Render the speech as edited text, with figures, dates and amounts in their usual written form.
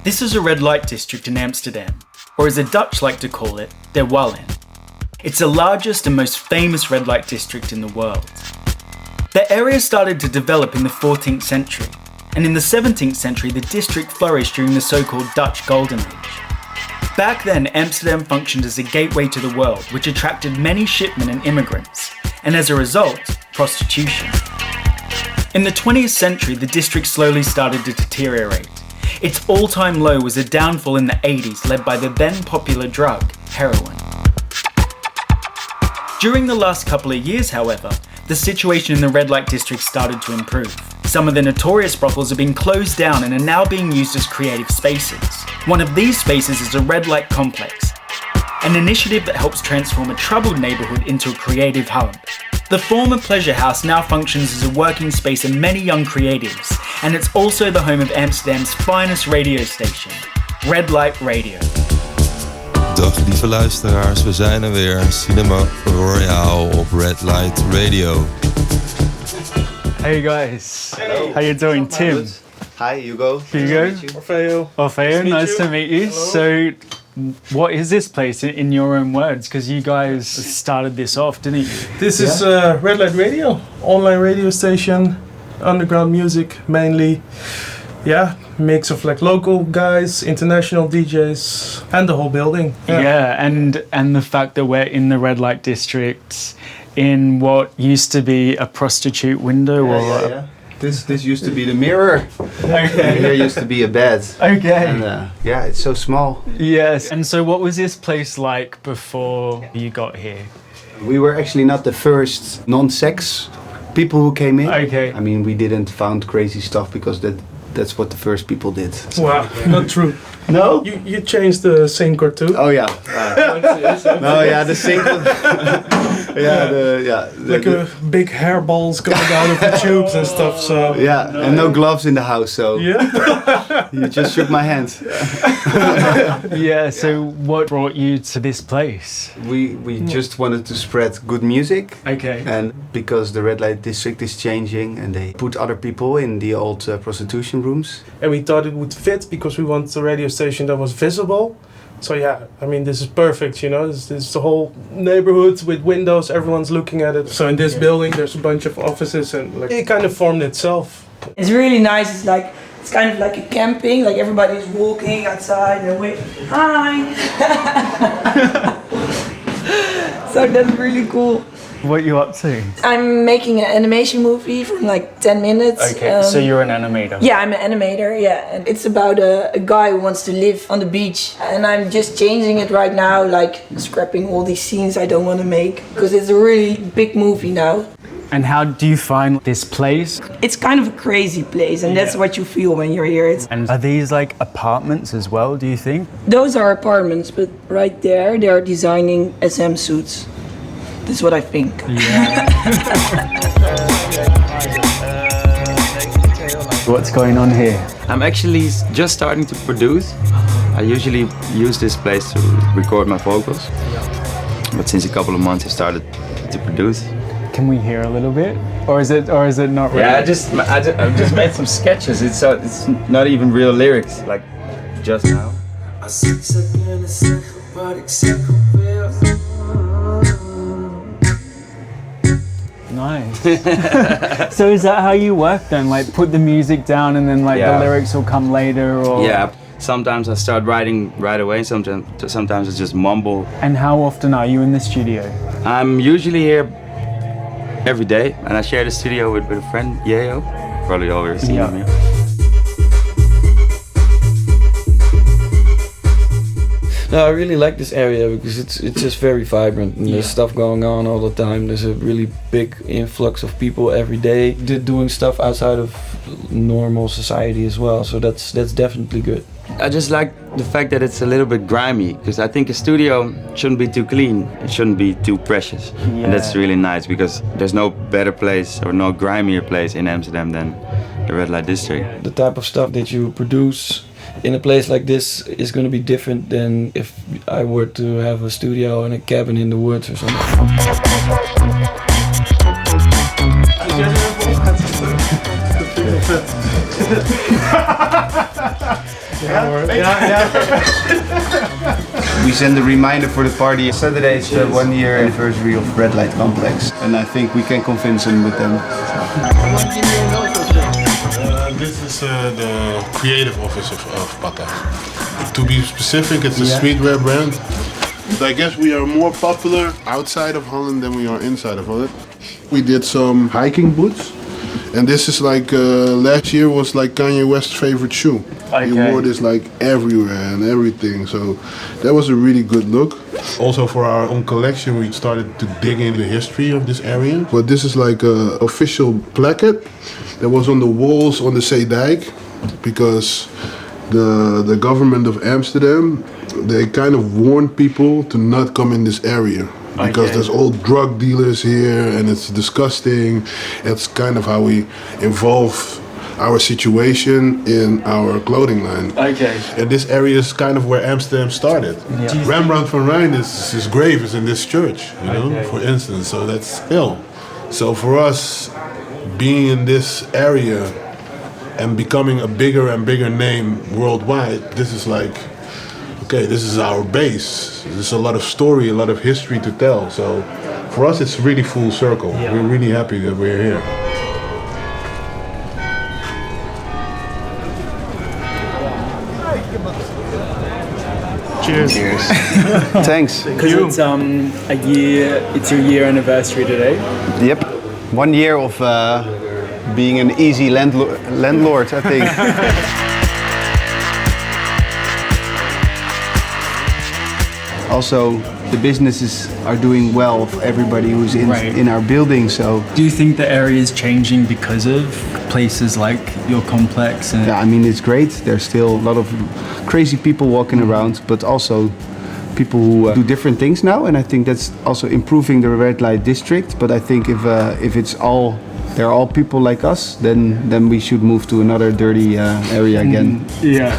This is a red light district in Amsterdam, or as the Dutch like to call it, de Wallen. It's the largest and most famous red light district in the world. The area started to develop in the 14th century, and in the 17th century the district flourished during the so-called Dutch Golden Age. Back then, Amsterdam functioned as a gateway to the world, which attracted many shipmen and immigrants, and as a result, prostitution. In the 20th century, the district slowly started to deteriorate. Its all-time low was a downfall in the 80s led by the then popular drug, heroine. During the last couple of years, however, the situation in the red light district started to improve. Some of the notorious brothels have been closed down and are now being used as creative spaces. One of these spaces is a red light complex, an initiative that helps transform a troubled neighbourhood into a creative hub. The former pleasure house now functions as a working space for many young creatives, and it's also the home of Amsterdam's finest radio station, Red Light Radio. Dag lieve luisteraars, we zijn er weer. Cinema Royale op Red Light Radio. Hey guys. Hello. How you doing, Tim? Hi, Hugo. Hugo. Orpheu. Orpheu, nice to meet you. So, what is this place in your own words? Because you guys started this off, didn't you? This is Red Light Radio, online radio station, underground music mainly. Yeah, mix of like local guys, international DJs, and the whole building. Yeah, and the fact that we're in the red light district, in what used to be a prostitute window, Yeah. This used to be the mirror. Okay. And here used to be a bed. Okay. And yeah, it's so small. Yes. And so, what was this place like before you got here? We were actually not the first non-sex people who came in. Okay. I mean, we didn't found crazy stuff because that's what the first people did. Wow, not true. No? You changed the sinker too. Oh yeah. No, yeah, the single. Like a big hairballs coming out of the tubes and stuff. So Yeah, and no gloves in the house, so yeah. you just shook my hand. Yeah. So, what brought you to this place? We just wanted to spread good music. Okay. And because the red light district is changing and they put other people in the old prostitution rooms. And we thought it would fit because we want a radio station that was visible. So yeah, I mean, this is perfect, you know, this is the whole neighborhood with windows, everyone's looking at it. So in this building there's a bunch of offices and like, it kind of formed itself. It's really nice, it's kind of like a camping, like everybody's walking outside and wait, hi! So that's really cool. What are you up to? I'm making an animation movie from like 10 minutes. Okay. So you're an animator. Yeah, I'm an animator, yeah. And it's about a guy who wants to live on the beach. And I'm just changing it right now, like scrapping all these scenes I don't want to make. Because it's a really big movie now. And how do you find this place? It's kind of a crazy place, and that's what you feel when you're here. And are these like apartments as well, do you think? Those are apartments, but right there they are designing SM suits. That's what I think. Yeah. What's going on here? I'm actually just starting to produce. I usually use this place to record my vocals. But since a couple of months I started to produce. Can we hear a little bit? Or is it not real? Yeah, I just made some sketches. It's not even real lyrics, like just now. Nice. So is that how you work then? Like put the music down and then like the lyrics will come later, or? Yeah. Sometimes I start writing right away. Sometimes I just mumble. And how often are you in the studio? I'm usually here every day, and I share the studio with a friend, Yayo. Probably already seen him here. No, I really like this area because it's just very vibrant and there's stuff going on all the time. There's a really big influx of people every day doing stuff outside of normal society as well. So that's definitely good. I just like the fact that it's a little bit grimy, because I think a studio shouldn't be too clean. It shouldn't be too precious. Yeah. And that's really nice, because there's no better place or no grimier place in Amsterdam than the Red Light District. The type of stuff that you produce in a place like this is going to be different than if I were to have a studio in a cabin in the woods or something. We send a reminder for the party. Saturday is the 1 year anniversary of Red Light Complex, and I think we can convince them with them. This is the creative office of Patta. To be specific, it's a streetwear brand. I guess we are more popular outside of Holland than we are inside of Holland. We did some hiking boots. And this is like, last year was like Kanye West's favorite shoe. Okay. He wore this like everywhere and everything, so that was a really good look. Also for our own collection, we started to dig into the history of this area. But this is like a official placard that was on the walls on the Zeedijk, because the government of Amsterdam, they kind of warned people to not come in this area. Because there's all drug dealers here and it's disgusting. It's kind of how we involve our situation in our clothing line. Okay. And this area is kind of where Amsterdam started. Yeah. Rembrandt van Rijn, his grave is in this church, you know, for instance. So that's ill. So for us, being in this area and becoming a bigger and bigger name worldwide, this is like, okay, this is our base. There's a lot of story, a lot of history to tell. So for us, it's really full circle. Yeah. We're really happy that we're here. Cheers. Cheers. Thanks. Because it's your year anniversary today. Yep. 1 year of being an easy landlord, I think. Also, the businesses are doing well for everybody who's in our building. So, Do you think the area is changing because of places like your complex? And yeah, I mean, it's great. There's still a lot of crazy people walking around, but also people who do different things now. And I think that's also improving the red light district. But I think if it's all, they're all people like us, then we should move to another dirty area again. Yeah.